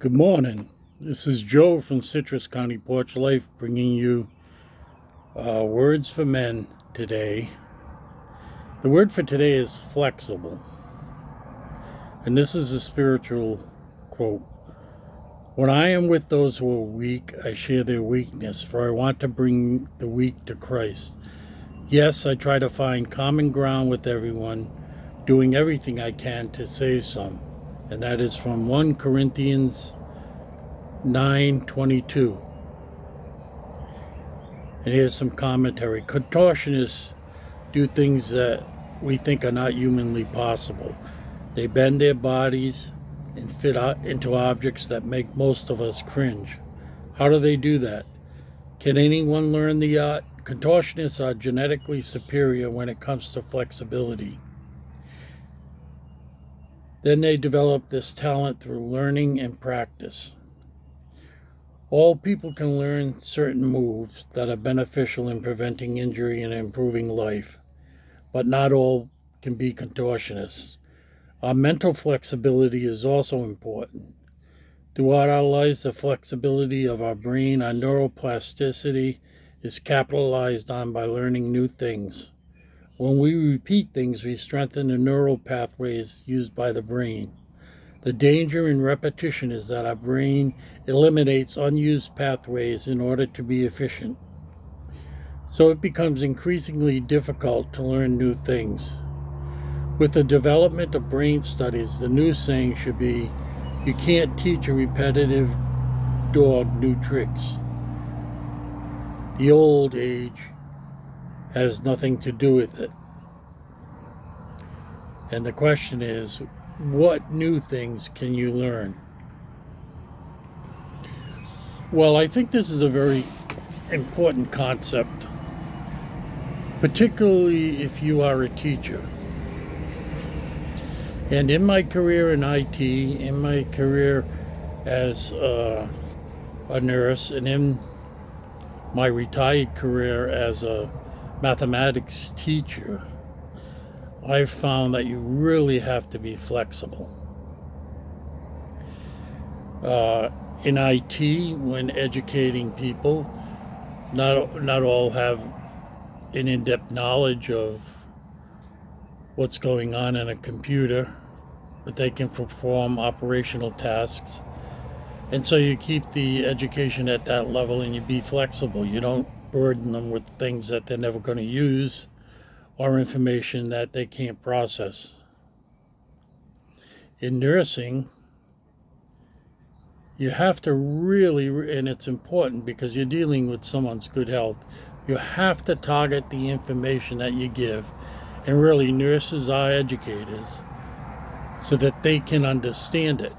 Good morning. This is Joe from Citrus County Porch Life bringing you words for men today. The word for today is flexible. And this is a spiritual quote. When I am with those who are weak, I share their weakness, for I want to bring the weak to Christ. Yes, I try to find common ground with everyone, doing everything I can to save some. And that is from 1 Corinthians 9:22. And here's some commentary. Contortionists do things that we think are not humanly possible. They bend their bodies and fit into objects that make most of us cringe. How do they do that? Can anyone learn the art? Contortionists are genetically superior when it comes to flexibility. Then they develop this talent through learning and practice. All people can learn certain moves that are beneficial in preventing injury and improving life, but not all can be contortionists. Our mental flexibility is also important. Throughout our lives, the flexibility of our brain, our neuroplasticity, is capitalized on by learning new things. When we repeat things, we strengthen the neural pathways used by the brain. The danger in repetition is that our brain eliminates unused pathways in order to be efficient. So it becomes increasingly difficult to learn new things. With the development of brain studies, the new saying should be, you can't teach a repetitive dog new tricks. The old age has nothing to do with it. And the question is, what new things can you learn? Well, I think this is a very important concept, particularly if you are a teacher. And in my career in IT, in my career as a nurse, and in my retired career as a mathematics teacher, I've found that you really have to be flexible. In IT, when educating people, not all have an in-depth knowledge of what's going on in a computer, but they can perform operational tasks. And so you keep the education at that level and you be flexible. You don't burden them with things that they're never going to use or information that they can't process. In nursing, you have to really, and it's important because you're dealing with someone's good health, you have to target the information that you give. And really, nurses are educators so that they can understand it.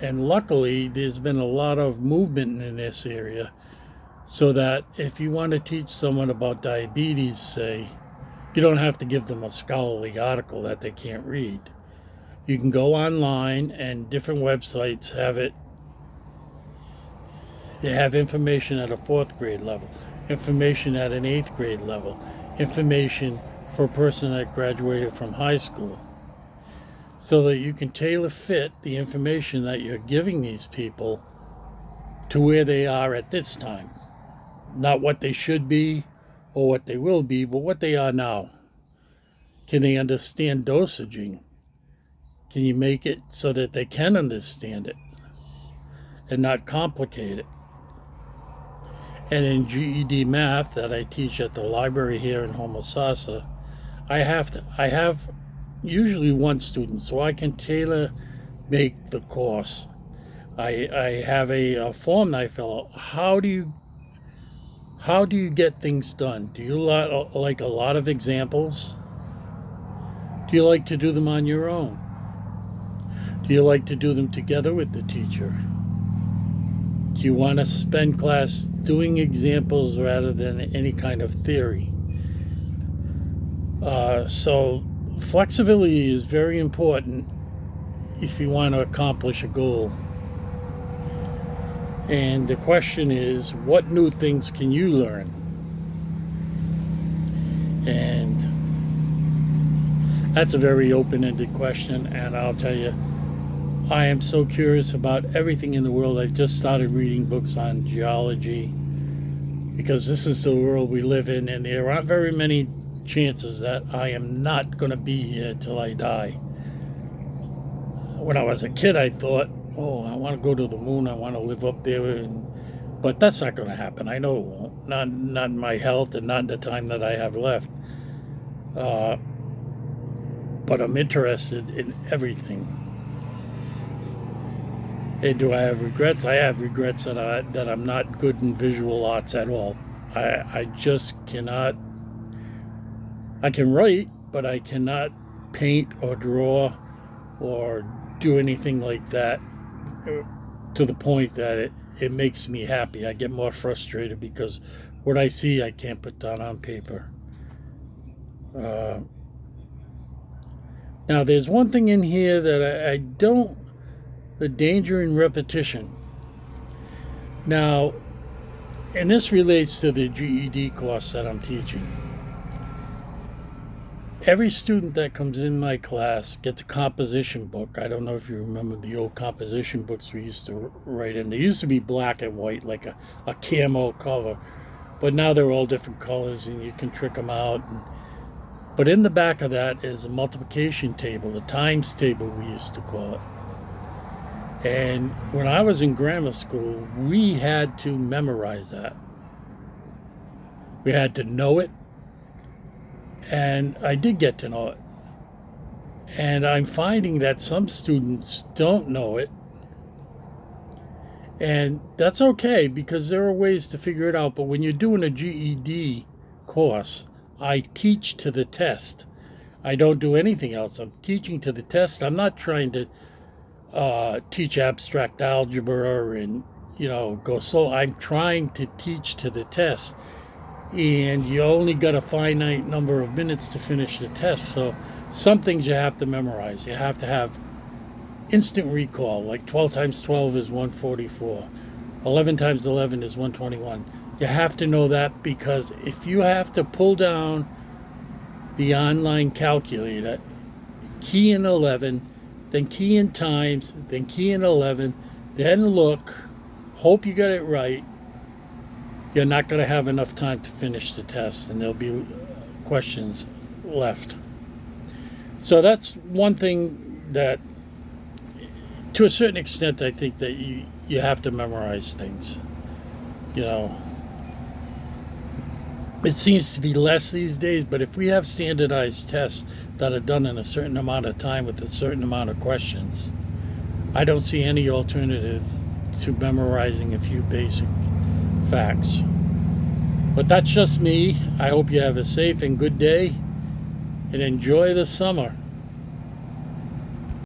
And luckily, there's been a lot of movement in this area so that if you want to teach someone about diabetes, say, you don't have to give them a scholarly article that they can't read. You can go online and different websites have it. They have information at a 4th grade level, information at an 8th grade level, information for a person that graduated from high school, so that you can tailor fit the information that you're giving these people to where they are at this time. Not what they should be or what they will be, but what they are now. Can they understand dosaging? Can you make it so that they can understand it and not complicate it? And in GED math that I teach at the library here in Homosassa, I have usually one student, so I can tailor make the course. I have a form that I fill out. How do you get things done? Do you like a lot of examples? Do you like to do them on your own? Do you like to do them together with the teacher? Do you want to spend class doing examples rather than any kind of theory? So flexibility is very important if you want to accomplish a goal. And the question is, what new things can you learn? And that's a very open-ended question, and I'll tell you, I am so curious about everything in the world. I've just started reading books on geology because this is the world we live in, and there aren't very many chances that I am not going to be here till I die. When I was a kid, I thought, oh, I want to go to the moon. I want to live up there. But that's not going to happen. I know it won't. Not in my health and not in the time that I have left. But I'm interested in everything. And do I have regrets? I have regrets that I'm not good in visual arts at all. I just cannot. I can write, but I cannot paint or draw or do anything like that to the point that it makes me happy. I get more frustrated because what I see I can't put down on paper. Now there's one thing in here that I don't, the danger in repetition. Now, and this relates to the GED course that I'm teaching. Every student that comes in my class gets a composition book. I don't know if you remember the old composition books we used to write in. They used to be black and white, like a camo cover. But now they're all different colors and you can trick them out. But in the back of that is a multiplication table, a times table we used to call it. And when I was in grammar school, we had to memorize that. We had to know it. And I did get to know it. And I'm finding that some students don't know it. And that's okay because there are ways to figure it out. But when you're doing a GED course, I teach to the test. I don't do anything else. I'm teaching to the test. I'm not trying to teach abstract algebra and, go slow. I'm trying to teach to the test. And you only got a finite number of minutes to finish the test. So some things you have to memorize. You have to have instant recall, like 12 times 12 is 144. 11 times 11 is 121. You have to know that because if you have to pull down the online calculator, key in 11, then key in times, then key in 11, then look, hope you got it right, you're not going to have enough time to finish the test and there'll be questions left. So that's one thing that, to a certain extent, I think that you have to memorize things. It seems to be less these days, but if we have standardized tests that are done in a certain amount of time with a certain amount of questions, I don't see any alternative to memorizing a few basic facts. But that's just me. I hope you have a safe and good day and enjoy the summer.